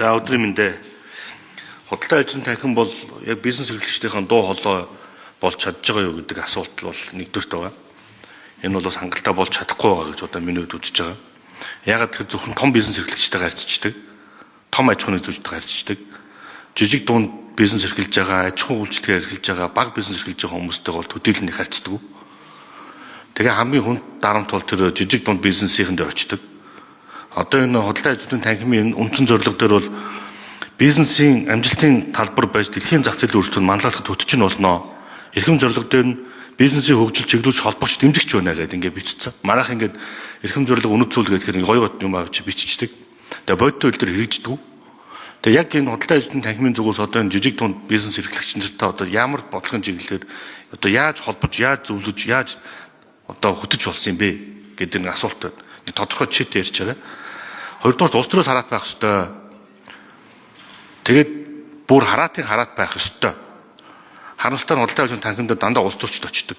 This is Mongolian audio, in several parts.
За өдрийн мэндэ худалдаа ажлын танхим бол яг бизнес эрхлэгчдийн дуу хоолой болж чадж байгаа юу гэдэг асуулт бол нэгдүгээрт байгаа. Энэ бол бас хангалттай болж чадахгүй байгаа гэж одоо миний хувьд үзэж байгаа. Ягаад гэхээр зөвхөн том бизнес эрхлэгчтэйгээ харьцдаг, том аж ахуйн нэгжүүдэд харьцдаг, жижиг дунд бизнес эрхэлж байгаа, аж ахуйн үйлчлэгээ эрхэлж байгаа, бага бизнес эрхэлж байгаа хүмүүстэйгээ бол төдийлөнд харьцдаг. Тэгээ хамгийн хүнд дарамт бол тэр жижиг дунд бизнесийн дээр очдог. Одоо энэ худалдаа ажлын танхимын үндсэн зорилго дээр бол бизнесийн амжилтын талбар байж дэлхийн зах зээлийн өрсөлдөөнд манлайлахад төтөж нь болно. Эрхэм зорилго дээр нь бизнесийн хөгжил чиглүүлж холбогч дэмжигч байна гэдэг ингээд бичсэн. Манайх ингээд эрхэм зорилго үнэт зүйл гэхээр гоё юм авч биччихдэг. Тэгээ бодит хууль дээр хэрэгждэг. Тэгээ яг энэ худалдаа ажлын танхимын зүгээс одоо энэ жижиг дунд бизнес эрхлэгчдэнтэй одоо ямар бодлогын чиглэлээр одоо яаж холбож, яаж зөвлөж, яаж одоо хөтөж болсон юм бэ гэдэг нэг асуулт байна. Нэг тодорхой жишээтэй ярьчаарай. Хоёрдугаар улс төрөөс хараат байх ёстой. Тэгээд бүр хараат байх ёстой. Харамсалтай нь худалдаа ажлын танхимд дандаа улс төрчд очдог.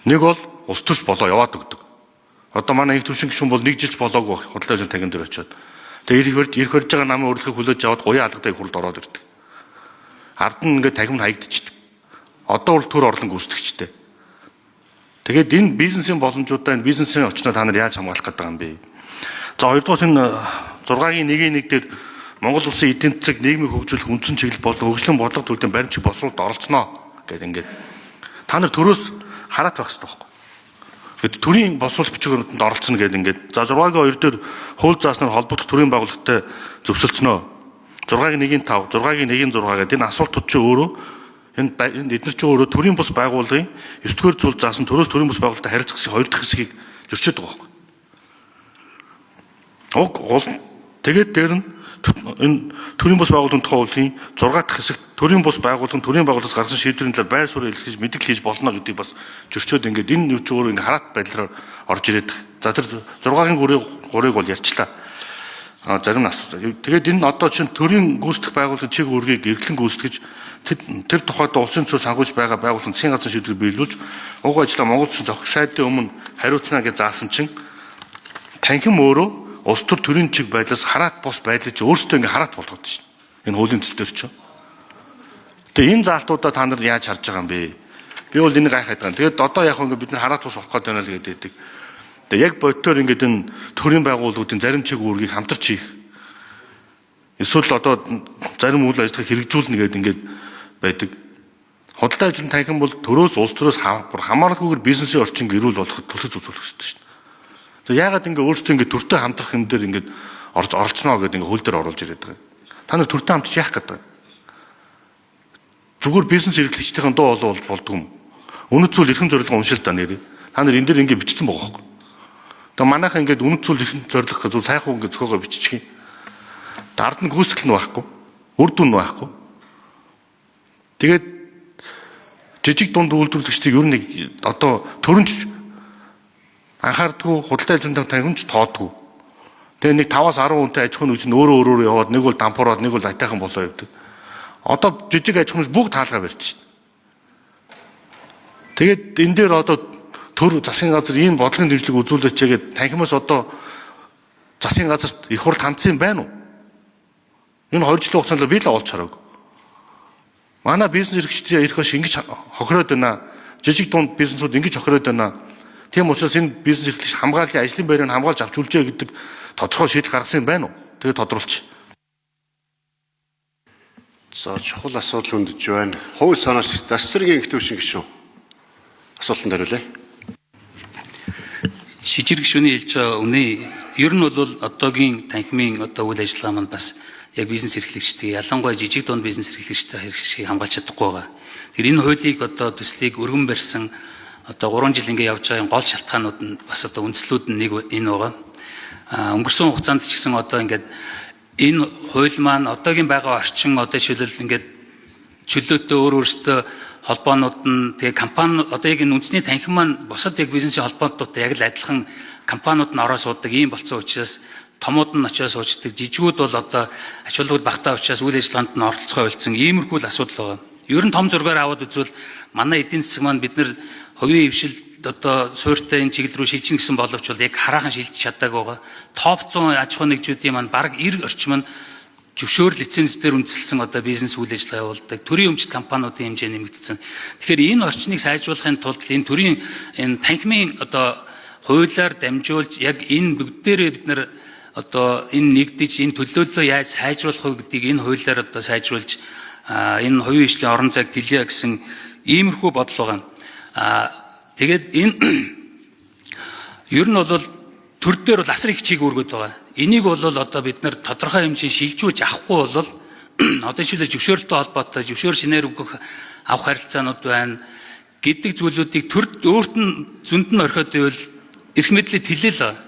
Нэг бол улс төрч болоо яваад өгдөг. Одоо манай их төвшин гишүүн бол нэг жилч болоогүй худалдаа ажлын танхимд очиод. Тэгээд ирэх барьж байгаа намын урилгыг хүлээж аваад гоён алгатай хурд ороод ирдэг. Ард нь ингээд танхим хаягдчихдаг. Одоо бол төр орлон гүйцэтгэгчтэй. Тэгээд энэ бизнесийн боломжуудаа энэ бизнесийн очноо та нар яаж хамгаалах гэдэг юм бэ? За хоёрдугаар энэ 6-гийн 1-1 дээр Монгол улсын эдийн засаг нийгмийг хөгжүүлэх үндсэн чиглэл болон хөгжлийн бодлого төлөвийн баримтчиг боловсруулалт оролцсноо гэдэг ингээд та нар төрөөс хараат байх хэрэгтэй байхгүй. Тэгэд төрийн боловсруулалт бичвэрүүдэнд оролцно гэдэг ингээд за 6-гийн 2 дээр хууль зааснаар холбогдох төрийн байгууллагатай зөвшөлдснөө 6-гийн 1-5 6-гийн 1-6 гэдэг энэ асуултууд чи өөрөө энэ эдгээр чинь өөрөө төрийн бус байгууллагын 9-р зүйл заасан төрөөс төрийн бус байгууллагатай харилцах хэсгийн 2 дахь хэсгийг зөрчиж байгаа байхгүй. Тэгээд дээр нь энэ төрийн бус байгууллагын тухай хуулийн 6 дахь хэсэг төрийн бус байгууллагын төрийн байгууллагаас гаргасан шийдвэрийн талаар байр суурь илэрхийлж мэдээлэл хийж болно гэдгийг бас зөрчөөд ингээд энэ юу ч өөрөө ингээд хараат байдлаар орж ирээд. За тэр 6-гийн 3-ыг бол ярьчлаа. Зарим нь асуусан. Тэгээд энэ одоо чинь төрийн гүйцэтгэх байгууллагын чиг үүргийг эрхлэн гүйцэтгэж тэр тухайд улсын төсөв сангуулж байгаа байгууллагын засгийн газрын шийдвэр биелүүлж уг ажлаа Монгол Улсын зохих сайдын өмнө хариуцна гэж заасан чинь танхим өөрөө улс төр төрийн чиг байдлаас хараат бус байдлыг өөрсдөө ингээ хараат болгоод шин. Энэ хуулийн төсөл төр чинь. Тэгээ энэ заалтуудаа та нар яаж харж байгаа юм бэ? Би бол энийг гайхаад байгаа. Тэгээд одоо яг ингээ бид нар хараат бус болох гэдэг байна л гэдэг. Тэгээ яг бодтоор ингээд энэ төрийн байгууллагуудын зарим чиг үүргийг хамтарч хийх. Эсвэл одоо зарим үйл ажиллагааг хэрэгжүүлнэ гэдэг ингээд байдаг. Худалдаа ажлын танхим бол төрөөс улс төрөөс хамааралгүйгээр бизнесийн орчин гэрүүл болоход төлөв үзүүлэх хэрэгтэй шүү дээ. Тэгээ яагаад ингээ өөрсдөө ингээ төртөө хамтрах юм дээр ингээ оролцсноо гэдэг ингээ хууль дээр оруулж ирээд байгаа. Та нар төртөө хамтж яах гэдэг. Зүгээр бизнес эрхлэгчдийн дуу хоолой болж болдгоо юм. Үнэт зүйл эрхэм зорилго уншилтаа нэр. Та нар энэ дээр ингээ бичсэн байгаа байхгүй. Тэгээ манайхаа ингээ үнэт зүйл эрхэм зорилго зөв сайхан ингээ зөхөөгөө биччих юм. Дард нь гүйцэтгэл нь байхгүй. Үр дүн нь байхгүй. Тэгээд жижиг дунд үйлдвэрлэгчдийг ер нь одоо төрөнч анхаардгүй худалдаа ажлын танхимч тоодгүй. Тэгээ нэг 5-аас 10 хүнтэй аж ахуйн нэгж нь өөрөө яваад нэг бол дампуураад нэг бол айтайхан болоо явдаг. Одоо жижиг аж ахуйнч бүгд таалгаа барьж шин. Тэгээд энэ дээр одоо төр засгийн газар ийм бодлогын дэмжлэг үзүүлээч гэдэг танхимаас одоо засгийн газарт их хурд хандсан юм байна уу? Энэ 2 жилийн хугацаанд би л олж хараагүй. Манай бизнес эрхлэгчдийн ирэх хаш ингэж хохироод байна. Жижиг дунд бизнесүүд ингэж хохироод байна. Тийм учраас энэ бизнес эрхлэгч хамгааллын ажлын байрыг хамгаалж авч үлдээ гэдэг тодорхой шийдэл гаргасан юм байна уу? Тэгээд тодруулч. За чухал асуудал өндөж байна. Хувь санаач Дасцэргийн их төвшин гишүүн. Асуултанд хариулъя. Шижир гишүүний хэлж байгаа үнэ ер нь бол одоогийн танхимын одоо үйл ажиллагаа маань бас яг бизнес эрхлэгчдийн ялангуяа жижиг дунд бизнес эрхлэгчтэй хэрэгшийг хамгаалж чадахгүй байгаа. Тэр энэ хуулийг одоо төслийг өргөн барьсан одоо 3 жил ингээ явж байгаа гол шалтгаанууд нь бас одоо үндслүүд нь нэг энэ байгаа. Өнгөрсөн хугацаанд ч гэсэн одоо ингээд энэ хууль маань одоогийн байгаа орчин одоо шилэл ингээд чөлөөтэй өөрөөсөө холбоонууд нь тэгээ компани одоо яг энэ үндэсний танхим маань бусад яг бизнесийн холбоотуудтай яг л адилхан компаниуд нь ороо суудаг ийм болсон учраас томууд нь очиод суучдаг жижигүүд бол одоо ач холбогдол багтаа учраас үйл ажиллагаанд нь оролцохоо ойлцсон иймэрхүү л асуудал байгаа. Ер нь том зургаар аваад үзвэл манай эдийн засаг маань бид нар хувийн хвшил одоо суурьтай энэ чиглэл рүү шилжих гэсэн боловч бол яг хараахан шилжиж чадаагүй байгаа. Топ 100 аж ахуй нэгжүүдийн маань бараг 90 орчим нь зөвшөөрөл лиценз дээр үндэслэн одоо бизнес үйл ажиллагаа явуулдаг. Төрийн өмчт компаниудын хэмжээ нэмэгдсэн. Тэгэхээр энэ орчныг сайжруулахын тулд энэ төрийн энэ танхимын одоо хуулиар дамжуулж яг энэ бүгдээрээ бид нар одоо энэ нэгдэж энэ төлөөллөө яаж сайжруулах вэ гэдгийг энэ хуулиар одоо сайжруулж энэ хувийн хөгжлийн орон зайг тэлье гэсэн иймэрхүү бодол байгаа. Тэгээд энэ ер нь бол төр дээр бол асар их чиг өргөд байгаа. Энийг бол одоо бид нар тодорхой хэмжээ шилжүүлж авахгүй бол одоо жишээлбэл зөвшөөрөлтөй холбоотой зөвшөөр шинээр өгөх авах харилцаанууд байна гэдэг зүйлүүдийг төр өөрт нь зөнд нь орхиод байвал эрх мэдлийг тэлээл байгаа.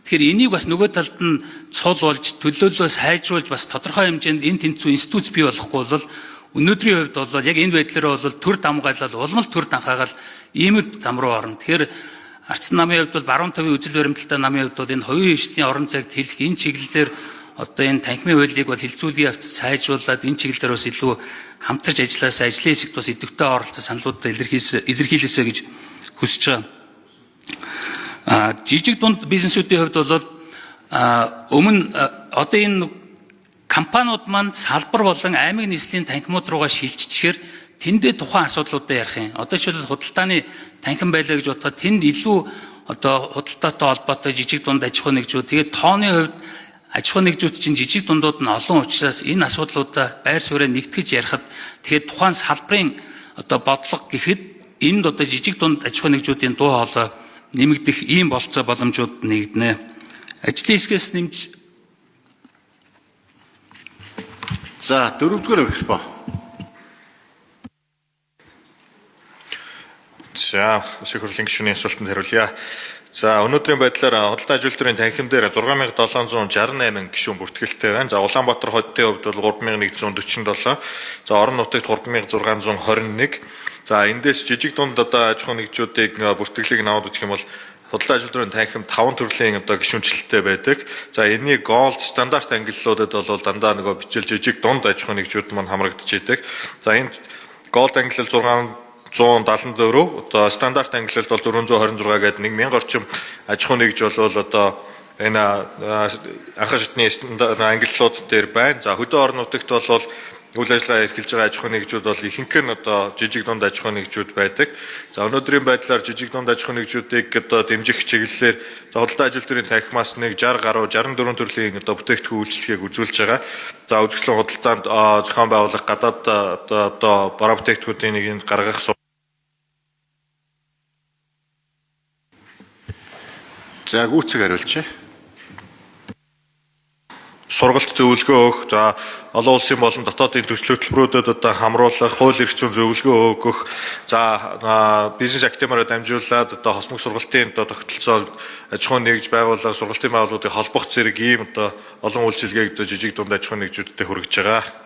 Тэгэхээр энийг бас нөгөө талд нь цул болж төлөөллөө сайжруулж бас тодорхой хэмжээнд энэ тэнцүү институт бий болохгүй бол өнөөдрийн хувьд бол яг энэ байдлаараа бол төр дамгаалал улмал төр данхаагаал ийм зам руу орно. Тэгэхээр Ардсан намын хувьд бол баруун төвийн үзэл баримталтай намын хувьд бол энэ хувийн хөгжлийн орон зайг тэлэх энэ чиглэлээр одоо энэ танхимын хуулийг бол хилцүүлгийн явц сайжруулад энэ чиглэлээр бас илүү хамтарч ажилласаа ажлын хэсэгт бас идэвхтэй оролцох саналуудаа илэрхийлээсэй гэж хүсэж байгаа. Жижиг дунд бизнесүүдийн хувьд бол өмнө одоо энэ компаниуд маань салбар болон аймаг нийслэлийн танхимууд руугаа шилжчихээр тэндээ тухайн асуудлуудаа ярих юм. Одоо жишээлбэл худалдааны танхим байлаа гэж бодоход тэнд илүү одоо худалдаатай холбоотой жижиг дунд аж ахуй нэгжүүд тэгээд тооны хувьд аж ахуй нэгжүүд чинь жижиг дундууд нь олон учраас энэ асуудлуудаа байр суурьаа нэгтгэж ярихад тэгээд тухайн салбарын одоо бодлого гэхэд энд одоо жижиг дунд аж ахуй нэгжүүдийн дуу хоолой нэмэгдэх ийм болцоо боломжууд нэгднэ. Ажлын хэсгээс нэмж За дөрөвдүгээр микрофон. За, Өсөх хурлын гишүүний асуултанд хариулъя. За, өнөөдрийн байдлаар худалдаа аж үйлдвэрийн танхим дээр 6768 гишүүн бүртгэлтэй байна. За, Улаанбаатар хотын хувьд бол 3147. За, орон нутагт 3621. За, эндээс жижиг дунд одоо аж ахуй нэгжүүдийг бүртгэлийг наваад үзэх юм бол худалдаа аж үйлдвэрийн танхим 5 төрлийн одоо гишүүнчлэлтэй байдаг. За, энэний голд стандарт ангиллуудад бол дандаа нөгөө бичил жижиг дунд аж ахуй нэгжүүд маань хамрагдаж идэг. За, энд голд ангиллал 174 одоо стандарт ангиллалд бол 426 гэдэг 1000 орчим аж ахуй нэгж бол одоо энэ анхаа шатны ангиллууд дээр байна. За, хөдөө орон нутагт бол үйл ажиллагаа эрхэлж байгаа аж ахуй нэгжүүд бол ихэнх нь одоо жижиг дунд аж ахуй нэгжүүд байдаг. За, өнөөдрийн байдлаар жижиг дунд аж ахуй нэгжүүдийг одоо дэмжих чиглэлээр худалдаа аж үйлдвэрийн танхимаас нэг 60 гаруй 64 төрлийн одоо бүтээгдэхүүн үйлчлэгийг үзүүлж байгаа. За, үзэсгэлэн худалдаанд зохион байгуулах гадаад одоо бараа бүтээгдэхүүнийн нэг гаргах За гүйцэг хариулж. сургалт зөвлөгөө өгөх, за олон улсын болон дотоодын төсөл хөтөлбөрүүдэд одоо хамруулах, хууль эрх зүйн зөвлөгөө өгөх, за бизнес активаараа дамжуулаад одоо хосмог сургалтын одоо тогтолцоо аж ахуй нэгж байгуулах, сургалтын байгууллагуудыг холбох зэрэг ийм одоо олон үйлчилгээг одоо жижиг дунд аж ахуй нэгжүүдтэй хүргэж байгаа.